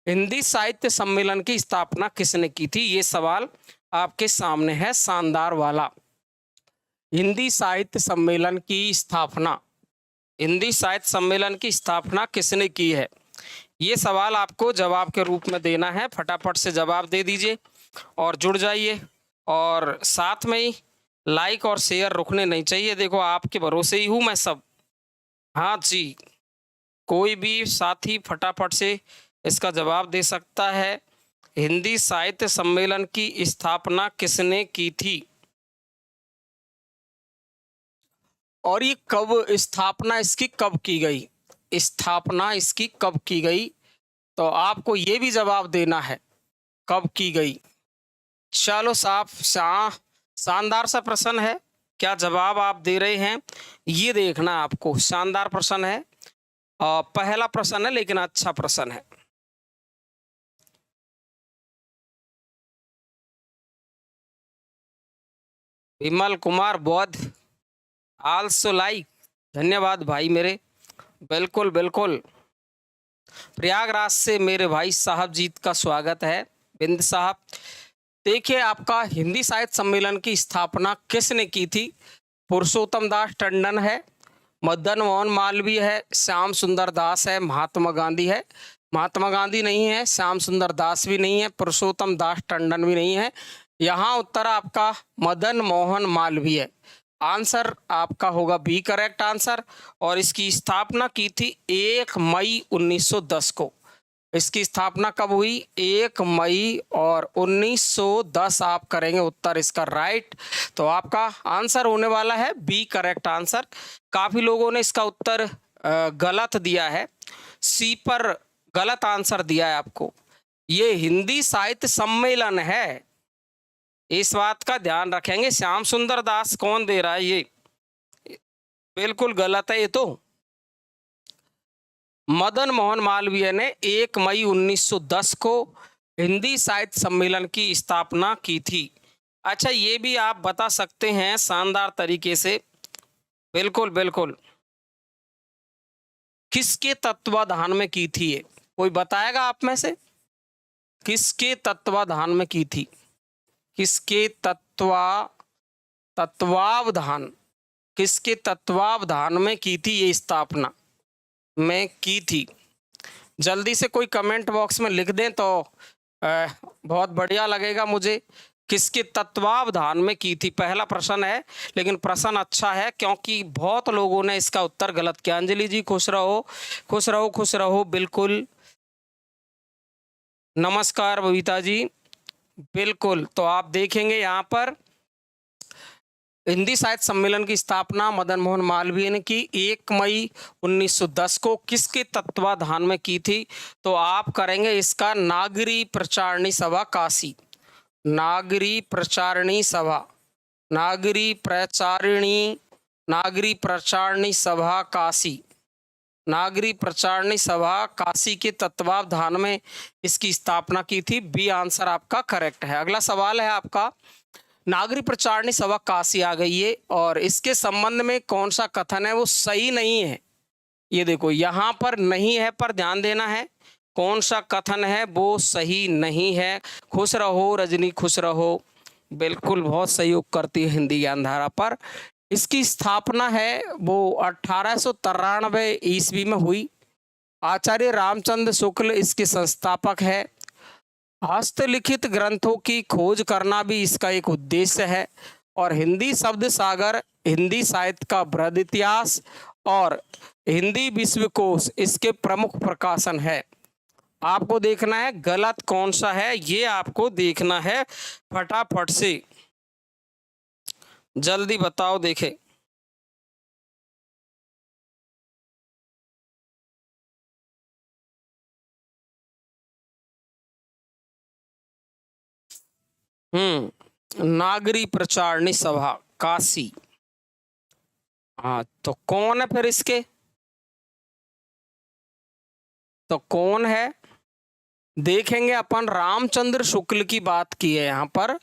हिंदी साहित्य सम्मेलन की स्थापना किसने की थी? ये सवाल आपके सामने है, शानदार वाला। हिंदी साहित्य सम्मेलन की स्थापना हिंदी साहित्य सम्मेलन की स्थापना किसने की है? ये सवाल आपको जवाब के रूप में देना है। फटाफट से जवाब दे दीजिए और जुड़ जाइए, और साथ में ही लाइक और शेयर रुकने नहीं चाहिए। देखो, आपके भरोसे ही हूँ मैं सब। हाँ जी, कोई भी साथी फटाफट से इसका जवाब दे सकता है। हिंदी साहित्य सम्मेलन की स्थापना किसने की थी और ये कब स्थापना इसकी कब की गई? स्थापना इसकी कब की गई, तो आपको ये भी जवाब देना है कब की गई। चलो साहब, शानदार सा प्रश्न है। क्या जवाब आप दे रहे हैं ये देखना है आपको। शानदार प्रश्न है, पहला प्रश्न है लेकिन अच्छा प्रश्न है। विमल कुमार बौद्ध आल्सो लाइक, धन्यवाद भाई मेरे। बिल्कुल बिल्कुल, प्रयागराज से मेरे भाई साहब जीत का स्वागत है, बिंद साहब। देखिए, आपका हिंदी साहित्य सम्मेलन की स्थापना किसने की थी? पुरुषोत्तम दास टंडन है, मदन मोहन मालवीय है, श्याम सुंदर दास है, महात्मा गांधी है। महात्मा गांधी नहीं है, श्याम सुंदर दास भी नहीं है, पुरुषोत्तम दास टंडन भी नहीं है। यहाँ उत्तर आपका मदन मोहन मालवीय है। आंसर आपका होगा बी, करेक्ट आंसर। और इसकी स्थापना की थी 1 मई 1910 को। इसकी स्थापना कब हुई? 1 मई और 1910 आप करेंगे उत्तर इसका राइट। तो आपका आंसर होने वाला है बी, करेक्ट आंसर। काफी लोगों ने इसका उत्तर गलत दिया है, सी पर गलत आंसर दिया है आपको। ये हिंदी साहित्य सम्मेलन है, इस बात का ध्यान रखेंगे। श्याम सुंदर दास कौन दे रहा है? ये बिल्कुल गलत है ये तो। मदन मोहन मालवीय ने 1 मई 1910 को हिंदी साहित्य सम्मेलन की स्थापना की थी। अच्छा, ये भी आप बता सकते हैं शानदार तरीके से। बिल्कुल बिल्कुल, किसके तत्वाधान में की थी ये? कोई बताएगा आप में से? किसके तत्वाधान में की थी? किसके तत्वावधान किसके तत्वावधान में की थी ये स्थापना में की थी? जल्दी से कोई कमेंट बॉक्स में लिख दें तो बहुत बढ़िया लगेगा मुझे। किसके तत्वावधान में की थी, पहला प्रश्न है, लेकिन प्रश्न अच्छा है क्योंकि बहुत लोगों ने इसका उत्तर गलत किया। अंजलि जी खुश रहो, खुश रहो, खुश रहो। बिल्कुल, नमस्कार बबीता जी। बिल्कुल, तो आप देखेंगे यहाँ पर हिंदी साहित्य सम्मेलन की स्थापना मदन मोहन मालवीय ने की 1 मई 1910 को। किसके तत्वाधान में की थी? तो आप करेंगे इसका नागरी प्रचारणी सभा काशी। नागरी प्रचारणी सभा, नागरी प्रचारणी सभा काशी, नागरी प्रचारणी सभा काशी के तत्वावधान में इसकी स्थापना की थी। बी आंसर आपका करेक्ट है। अगला सवाल है आपका, नागरी प्रचारणी सभा काशी आ गई है और इसके संबंध में कौन सा कथन है वो सही नहीं है? ये देखो, यहाँ पर नहीं है पर ध्यान देना है। कौन सा कथन है वो सही नहीं है? खुश रहो रजनी, खुश रहो। बिल्कुल, बहुत सहयोग करती है हिंदी ज्ञानधारा पर। इसकी स्थापना है वो 1893 ईस्वी में हुई। आचार्य रामचंद्र शुक्ल इसके संस्थापक है। हस्तलिखित ग्रंथों की खोज करना भी इसका एक उद्देश्य है। और हिंदी शब्द सागर, हिंदी साहित्य का बृहद इतिहास और हिंदी विश्वकोश इसके प्रमुख प्रकाशन है। आपको देखना है गलत कौन सा है, ये आपको देखना है। फटाफट से जल्दी बताओ, देखें। नागरी प्रचारणी सभा काशी। हाँ, तो कौन है फिर इसके? तो कौन है देखेंगे अपन। रामचंद्र शुक्ल की बात की है यहाँ पर।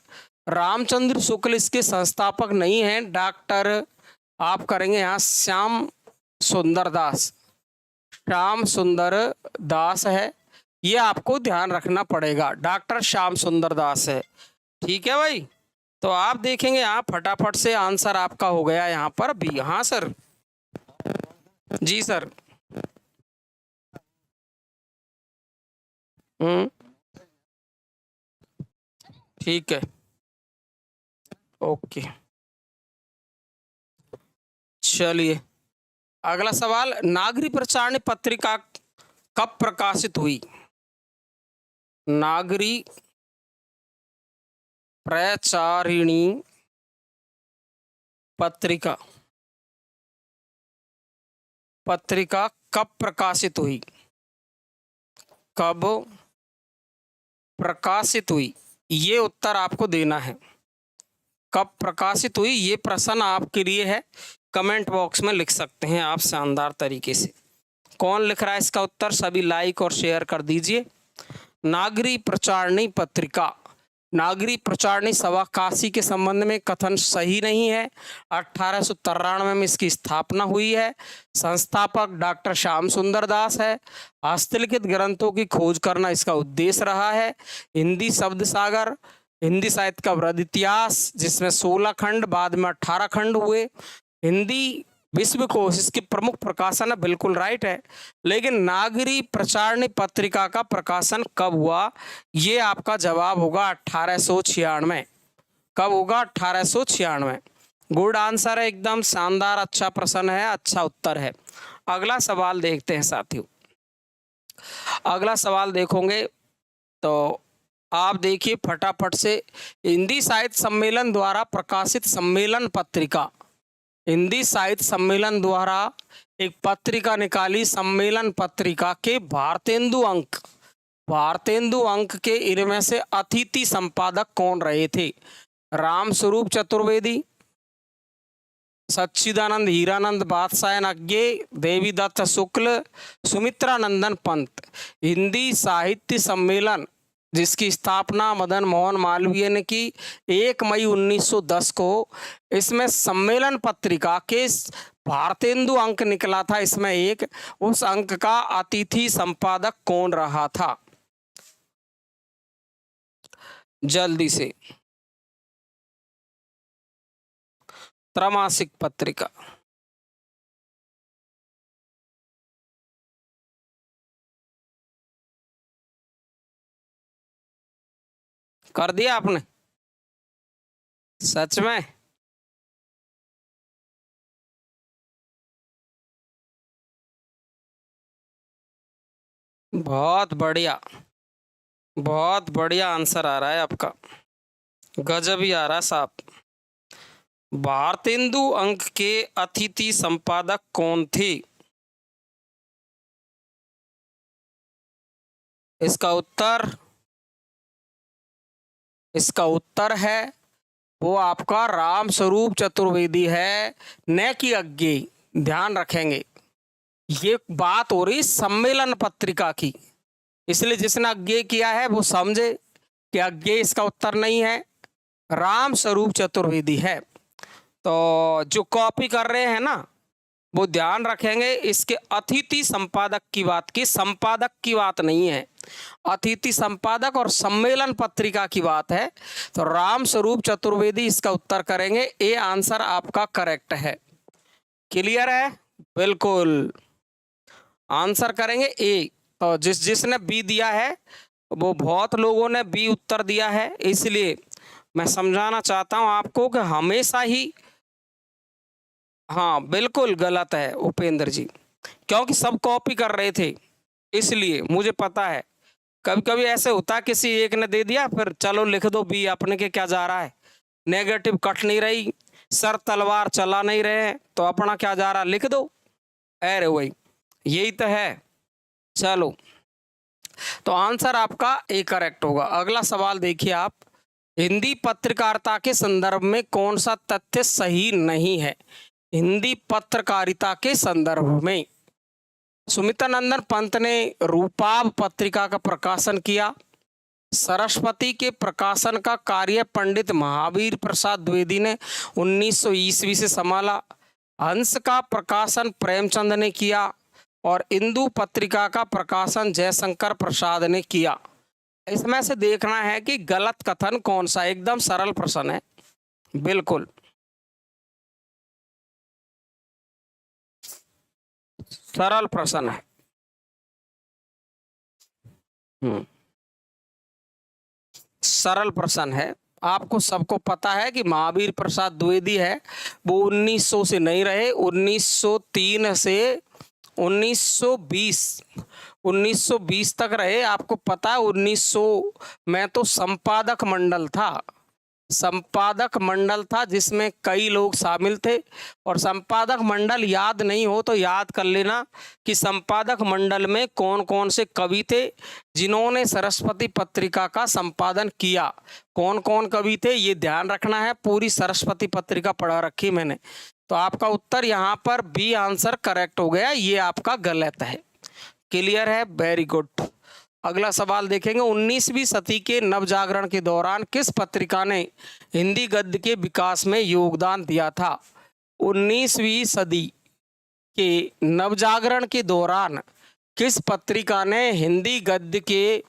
रामचंद्र शुक्ल इसके संस्थापक नहीं है। डॉक्टर आप करेंगे यहाँ श्याम सुंदर दास। श्याम सुंदर दास है। ये आपको ध्यान रखना पड़ेगा। डॉक्टर श्याम सुंदर दास है। ठीक है भाई, तो आप देखेंगे यहाँ फटाफट से आंसर आपका हो गया यहाँ पर बी। हाँ सर, जी सर। ठीक है, ओके। चलिए अगला सवाल, नागरी प्रचारणी पत्रिका कब प्रकाशित हुई? नागरी प्रचारिणी पत्रिका कब प्रकाशित हुई? कब प्रकाशित हुई, ये उत्तर आपको देना है। कब प्रकाशित हुई, ये प्रश्न आपके लिए है। कमेंट बॉक्स में लिख सकते हैं आप शानदार तरीके से। कौन लिख रहा है इसका उत्तर? सभी लाइक और शेयर कर दीजिए। नागरी प्रचारणी पत्रिका, नागरी प्रचारणी सभा काशी के संबंध में कथन सही नहीं है। 1893 में इसकी स्थापना हुई है। संस्थापक डॉक्टर श्याम सुंदर दास है। हस्तलिखित ग्रंथों की खोज करना इसका उद्देश्य रहा है। हिंदी शब्द सागर, हिंदी साहित्य का वृहद इतिहास, जिसमें 16 खंड, बाद में 18 खंड हुए। हिंदी विश्वकोश इसकी प्रमुख प्रकाशन है, बिल्कुल राइट है। लेकिन नागरी प्रचारणी पत्रिका का प्रकाशन कब हुआ, ये आपका जवाब होगा 1896। कब होगा? 1896। गुड आंसर है, एकदम शानदार, अच्छा प्रश्न है, अच्छा उत्तर है। अगला सवाल देखते हैं साथियों। अगला सवाल देखोगे तो आप देखिए फटाफट से, हिंदी साहित्य सम्मेलन द्वारा प्रकाशित सम्मेलन पत्रिका, हिंदी साहित्य सम्मेलन द्वारा एक पत्रिका निकाली, सम्मेलन पत्रिका के भारतेंदु अंक के इनमें से अतिथि संपादक कौन रहे थे? रामस्वरूप चतुर्वेदी, सच्चिदानंद हीरानंद बादशाहन अज्ञे, देवीदत्त शुक्ल, सुमित्रानंदन पंत। हिंदी साहित्य सम्मेलन जिसकी स्थापना मदन मोहन मालवीय ने की 1 मई 1910 को, इसमें सम्मेलन पत्रिका के भारतेंदु अंक निकला था। इसमें एक, उस अंक का अतिथि संपादक कौन रहा था? जल्दी से, त्रैमासिक पत्रिका। कर दिया आपने? सच में? बहुत बढ़िया, बहुत बढ़िया आंसर आ रहा है आपका, गजब ही आ रहा है साहब। भारतेंदु अंक के अतिथि संपादक कौन थे? इसका उत्तर है वो आपका रामस्वरूप चतुर्वेदी है, न कि अज्ञे। ध्यान रखेंगे, ये बात हो रही सम्मेलन पत्रिका की, इसलिए जिसने अज्ञे किया है वो समझे कि अज्ञे इसका उत्तर नहीं है, रामस्वरूप चतुर्वेदी है। तो जो कॉपी कर रहे हैं ना, वो ध्यान रखेंगे, इसके अतिथि संपादक की बात की, संपादक की बात नहीं है, अतिथि संपादक और सम्मेलन पत्रिका की बात है। तो रामस्वरूप चतुर्वेदी इसका उत्तर करेंगे। ए आंसर आपका करेक्ट है। क्लियर है? बिल्कुल, आंसर करेंगे ए। तो जिसने बी दिया है, वो बहुत लोगों ने बी उत्तर दिया है, इसलिए मैं समझाना चाहता हूं आपको कि हमेशा ही, हाँ बिल्कुल गलत है उपेंद्र जी, क्योंकि सब कॉपी कर रहे थे, इसलिए मुझे पता है। कभी कभी ऐसे होता है, किसी एक ने दे दिया, फिर चलो लिख दो बी, अपने के क्या जा रहा है, नेगेटिव कट नहीं रही, सर तलवार चला नहीं रहे, तो अपना क्या जा रहा, लिख दो। अरे वही, यही तो है। चलो, तो आंसर आपका ए करेक्ट होगा। अगला सवाल देखिए आप, हिंदी पत्रकारिता के संदर्भ में कौन सा तथ्य सही नहीं है? हिंदी पत्रकारिता के संदर्भ में सुमित्रानंदन पंत ने रूपाब पत्रिका का प्रकाशन किया। सरस्वती के प्रकाशन का कार्य पंडित महावीर प्रसाद द्विवेदी ने 1900 ईस्वी से संभाला। हंस का प्रकाशन प्रेमचंद ने किया। और इंदु पत्रिका का प्रकाशन जयशंकर प्रसाद ने किया। इसमें से देखना है कि गलत कथन कौन सा। एकदम सरल प्रश्न है, बिल्कुल सरल प्रश्न है। सरल प्रश्न है। आपको सबको पता है कि महावीर प्रसाद द्विवेदी है, वो 1900 से नहीं रहे, 1903 से 1920 1920 तक रहे। आपको पता है 1900 में तो संपादक मंडल था जिसमें कई लोग शामिल थे। और संपादक मंडल याद नहीं हो तो याद कर लेना कि संपादक मंडल में कौन कौन से कवि थे जिन्होंने सरस्वती पत्रिका का संपादन किया। कौन कौन कवि थे ये ध्यान रखना है। पूरी सरस्वती पत्रिका पढ़ा रखी मैंने। तो आपका उत्तर यहाँ पर बी आंसर करेक्ट हो गया, ये आपका गलत है। क्लियर है, वेरी गुड। अगला सवाल देखेंगे। 19वीं सदी के नवजागरण के दौरान किस पत्रिका ने हिंदी गद्य के विकास में योगदान दिया था? 19वीं सदी के नवजागरण के दौरान किस पत्रिका ने हिंदी गद्य के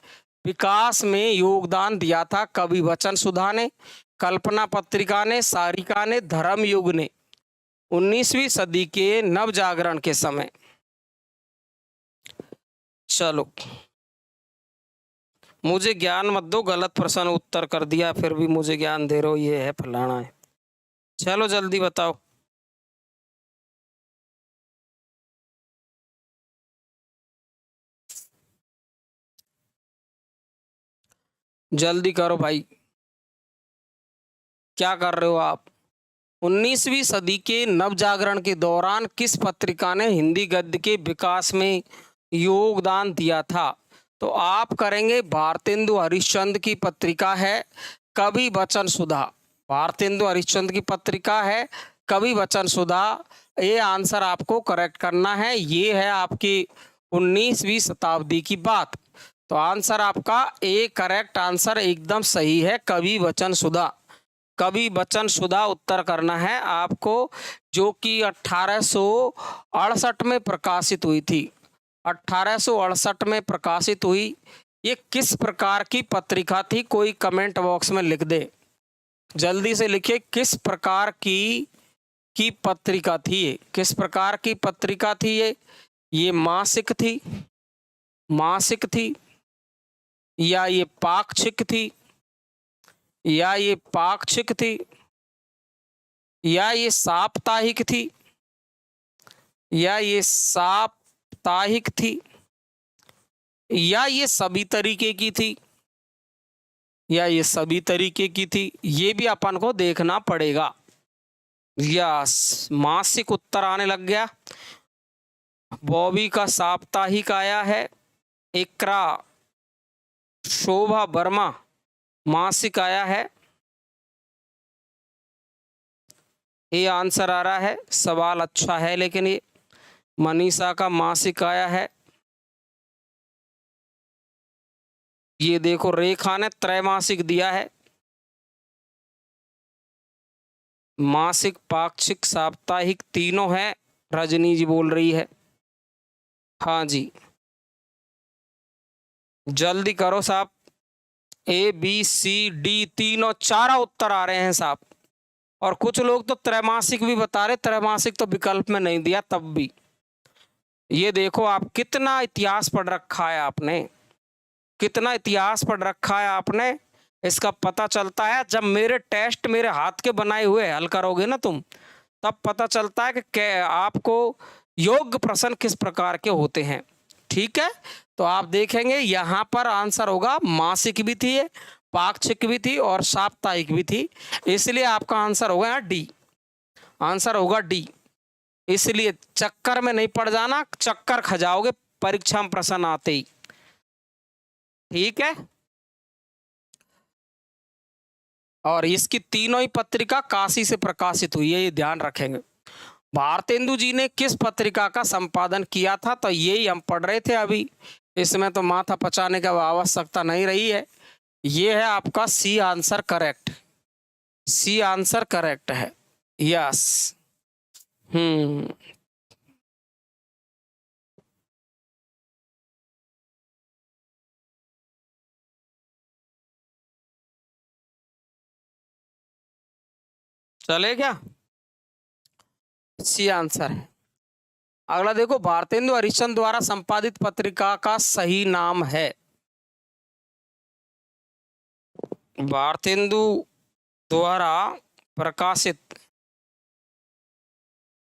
विकास में योगदान दिया था? कवि वचन सुधा ने, कल्पना पत्रिका ने, सारिका ने, धर्मयुग ने। 19वीं सदी के नवजागरण के समय। चलो, मुझे ज्ञान मत दो, गलत प्रश्न उत्तर कर दिया फिर भी मुझे ज्ञान दे रहे हो, ये है फलाना है। चलो जल्दी बताओ। जल्दी करो भाई, क्या कर रहे हो आप? 19वीं सदी के नवजागरण के दौरान किस पत्रिका ने हिंदी गद्य के विकास में योगदान दिया था? तो आप करेंगे भारतेंदु हरिश्चंद्र की पत्रिका है कवि वचन सुधा। भारतेंदु हरिश्चंद्र की पत्रिका है कवि वचन सुधा। ये आंसर आपको करेक्ट करना है। ये है आपकी 19वीं शताब्दी की बात। तो आंसर आपका ए करेक्ट आंसर एकदम सही है, कवि वचन सुधा। कवि वचन सुधा उत्तर करना है आपको, जो कि 1868 में प्रकाशित हुई थी। 1868 में प्रकाशित हुई। ये किस प्रकार की पत्रिका थी? कोई कमेंट बॉक्स में लिख दे, जल्दी से लिखिए किस प्रकार की पत्रिका थी ये? किस प्रकार की पत्रिका थी ये मासिक थी, या ये पाक्षिक थी, या ये पाक्षिक थी, या ये साप्ताहिक थी, या ये साप्ताहिक थी, या ये सभी तरीके की थी, या ये सभी तरीके की थी? ये भी अपन को देखना पड़ेगा। यस, मासिक उत्तर आने लग गया। बॉबी का साप्ताहिक आया है। इकरा शोभा वर्मा मासिक आया है। ये आंसर आ रहा है। सवाल अच्छा है, लेकिन ये मनीषा का मासिक आया है। ये देखो रेखा ने त्रैमासिक दिया है। मासिक, पाक्षिक, साप्ताहिक तीनों है। रजनी जी बोल रही है। हाँ जी, जल्दी करो साहब। ए बी सी डी तीनों चारों उत्तर आ रहे हैं साहब। और कुछ लोग तो त्रैमासिक भी बता रहे, त्रैमासिक तो विकल्प में नहीं दिया तब भी। ये देखो आप कितना इतिहास पढ़ रखा है आपने, कितना इतिहास पढ़ रखा है आपने। इसका पता चलता है जब मेरे टेस्ट मेरे हाथ के बनाए हुए हल करोगे ना तुम, तब पता चलता है कि आपको योग्य प्रश्न किस प्रकार के होते हैं। ठीक है, तो आप देखेंगे यहाँ पर आंसर होगा मासिक भी थी, पाक्षिक भी थी और साप्ताहिक भी थी। इसलिए आपका आंसर होगा यहाँ डी। आंसर होगा डी। इसलिए चक्कर में नहीं पड़ जाना, चक्कर खा जाओगे परीक्षा में प्रश्न आते ही। ठीक है, और इसकी तीनों ही पत्रिका काशी से प्रकाशित हुई है, ये ध्यान रखेंगे। भारतेंदु जी ने किस पत्रिका का संपादन किया था? तो यही हम पढ़ रहे थे अभी, इसमें तो माथा पचाने की आवश्यकता नहीं रही है। ये है आपका C answer correct. C answer correct है। यस। चले क्या? सी आंसर है। अगला देखो, भारतेंदु हरिश्चंद्र द्वारा संपादित पत्रिका का सही नाम है। भारतेंदु द्वारा प्रकाशित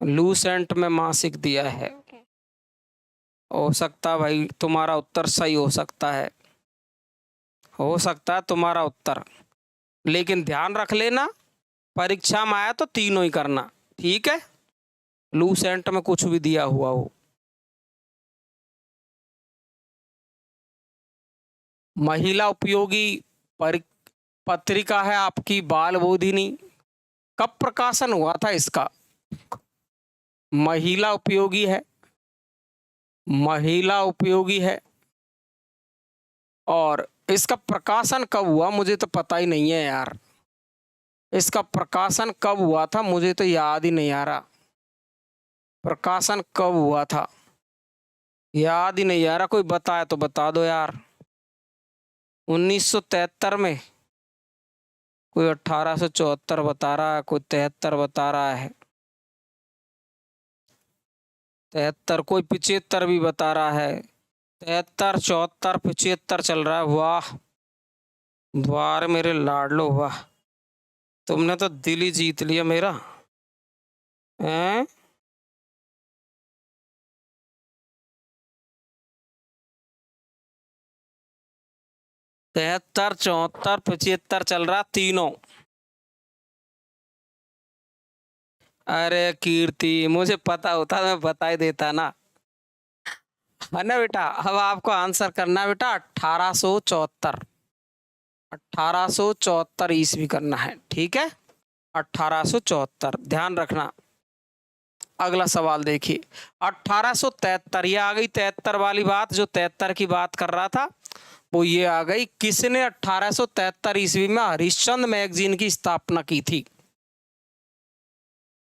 लूसेंट में मासिक दिया है। हो सकता है भाई तुम्हारा उत्तर सही हो सकता है तुम्हारा उत्तर, लेकिन ध्यान रख लेना परीक्षा में आया तो तीनों ही करना, ठीक है? लूसेंट में कुछ भी दिया हुआ हो। महिला उपयोगी पत्रिका है आपकी बाल बोधिनी। कब प्रकाशन हुआ था इसका? महिला उपयोगी है, महिला उपयोगी है। और इसका प्रकाशन कब हुआ मुझे तो पता ही नहीं है यार। इसका प्रकाशन कब हुआ था मुझे तो याद ही नहीं आ रहा। प्रकाशन कब हुआ था याद ही नहीं आ रहा, कोई बताया तो बता दो यार। 1973 में, कोई 1874 बता रहा है, कोई 73 बता रहा है, 73, कोई 75 भी बता रहा है। 73, 74, 75 चल रहा है। वाह द्वार मेरे लाडलो, वाह तुमने तो दिल ही जीत लिया मेरा। हैं? तिहत्तर, 74, 75 चल रहा तीनों। अरे कीर्ति, मुझे पता होता मैं बता ही देता ना, है ना बेटा? अब आपको आंसर करना है बेटा 1874, 1874 ईस्वी करना है, ठीक है? 1874 ध्यान रखना। अगला सवाल देखिए, 1873, ये आ गई 73 वाली बात, जो 73 की बात कर रहा था वो ये आ गई। किसने 1873 ईस्वी में हरिश्चंद्र मैगजीन की स्थापना की थी?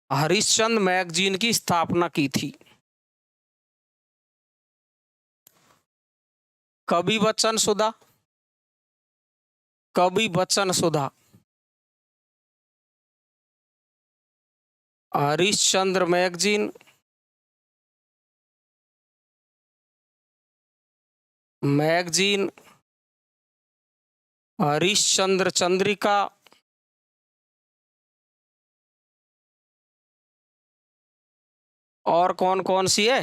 हरिश्चंद्र मैगजीन की स्थापना की थी। कवि बच्चन सुधा, कवि बच्चन सुधा, हरिश्चंद्र मैगजीन, मैगजीन, हरिश्चंद्र चंद्रिका, और कौन कौन सी है?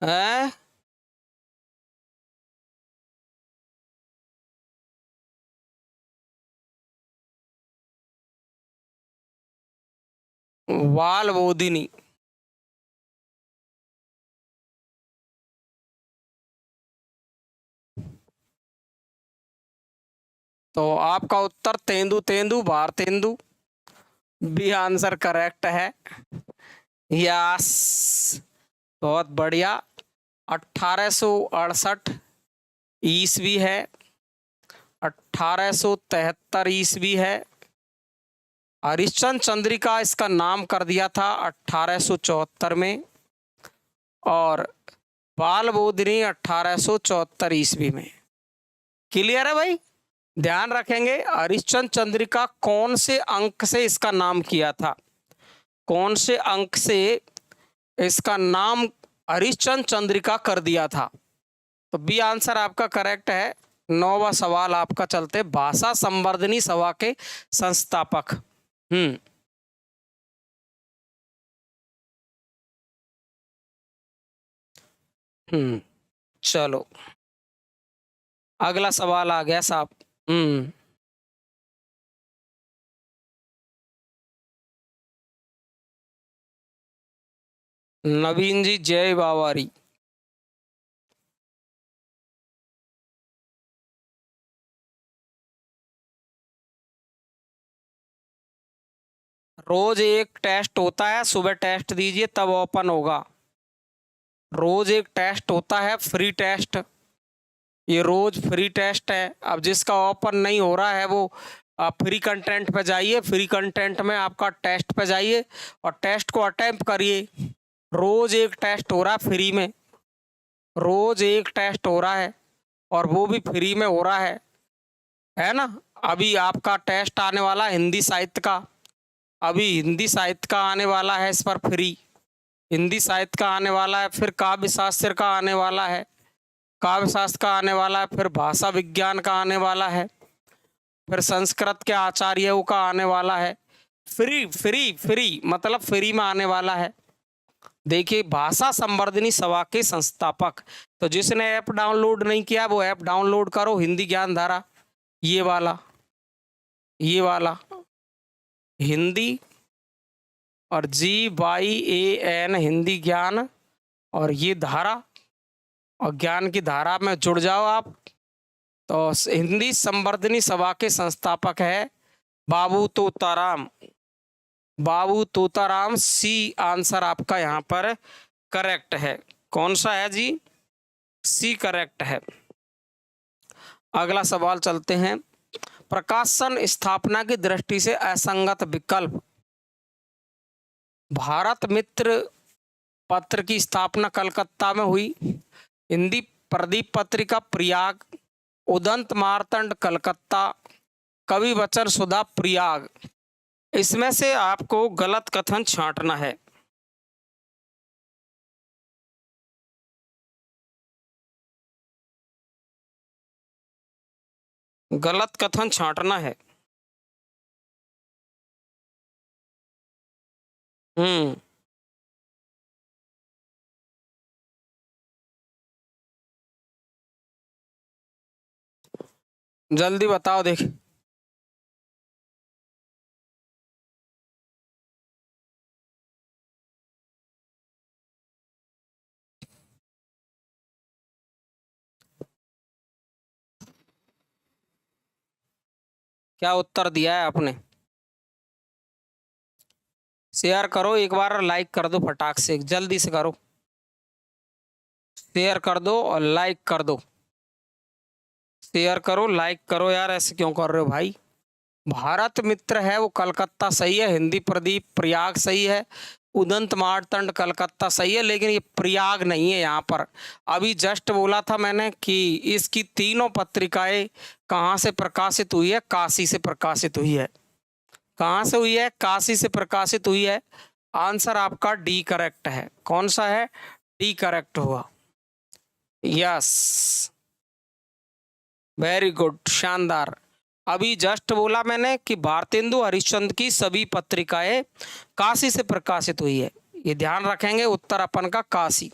हैं? बाल बोधिनी। तो आपका उत्तर तेंदु तेंदु भारतेंदु भी आंसर करेक्ट है। यस, बहुत बढ़िया। 1868 ईस्वी है, 1873 ईस्वी है। हरिश्चंद्र चंद्रिका इसका नाम कर दिया था 1874 में, और बाल बोधिनी 1874 ईस्वी में। क्लियर है भाई? ध्यान रखेंगे हरिश्चंद्र चंद्रिका कौन से अंक से इसका नाम किया था, कौन से अंक से इसका नाम हरिश्चंद्र चंद्रिका कर दिया था। तो बी आंसर आपका करेक्ट है। 9वां सवाल आपका चलते, भाषा संवर्धनी सभा के संस्थापक। चलो अगला सवाल आ गया साहब। नवीन जी जय बावारी। रोज एक टेस्ट होता है, सुबह टेस्ट दीजिए तब ओपन होगा। रोज एक टेस्ट होता है, फ्री टेस्ट, ये रोज फ्री टेस्ट है। अब जिसका ओपन नहीं हो रहा है वो फ्री कंटेंट पे जाइए, फ्री कंटेंट में आपका टेस्ट पे जाइए और टेस्ट को अटेम्प्ट करिए। रोज एक टेस्ट हो रहा है फ्री में, रोज एक टेस्ट हो रहा है और वो भी फ्री में हो रहा है ना? अभी आपका टेस्ट आने वाला हिंदी साहित्य का, अभी हिंदी साहित्य का आने वाला है, इस पर फ्री हिंदी साहित्य का आने वाला है, फिर काव्य शास्त्र का आने वाला है, काव्य शास्त्र का आने वाला है, फिर भाषा विज्ञान का आने वाला है, फिर संस्कृत के आचार्यों का आने वाला है। फ्री फ्री फ्री मतलब फ्री में आने वाला है। देखिए, भाषा संवर्धनी सभा के संस्थापक, तो जिसने ऐप डाउनलोड नहीं किया वो ऐप डाउनलोड करो, हिंदी ज्ञान धारा, ये वाला हिंदी और GYAN हिंदी ज्ञान, और ये धारा, और ज्ञान की धारा में जुड़ जाओ आप। तो हिंदी संवर्धनी सभा के संस्थापक है बाबू तोताराम। सी आंसर आपका यहाँ पर करेक्ट है। कौन सा है जी? सी करेक्ट है। अगला सवाल चलते हैं। प्रकाशन स्थापना की दृष्टि से असंगत विकल्प। भारत मित्र पत्र की स्थापना कलकत्ता में हुई। हिंदी प्रदीप पत्रिका प्रयाग, उदंत मार्तंड कलकत्ता, कवि वचन सुधा प्रयाग। इसमें से आपको गलत कथन छांटना है। गलत कथन छांटना है। जल्दी बताओ देख। क्या उत्तर दिया है आपने? शेयर करो, एक बार लाइक कर दो फटाक से, जल्दी से करो, शेयर कर दो और लाइक कर दो। शेयर करो, लाइक करो यार, ऐसे क्यों कर रहे हो भाई? भारत मित्र है वो कलकत्ता सही है, हिंदी प्रदीप प्रयाग सही है, उदंत मार्तंड कलकत्ता सही है, लेकिन ये प्रयाग नहीं है यहाँ पर। अभी जस्ट बोला था मैंने कि इसकी तीनों पत्रिकाएं कहाँ से प्रकाशित हुई है? काशी से प्रकाशित हुई है। कहाँ से हुई है? काशी से प्रकाशित हुई है। आंसर आपका डी करेक्ट है। कौन सा है? डी करेक्ट हुआ। यस, वेरी गुड, शानदार। अभी जस्ट बोला मैंने कि भारतेंदु हरिश्चंद्र की सभी पत्रिकाएं काशी से प्रकाशित हुई है। ये ध्यान रखेंगे, उत्तर अपन का काशी।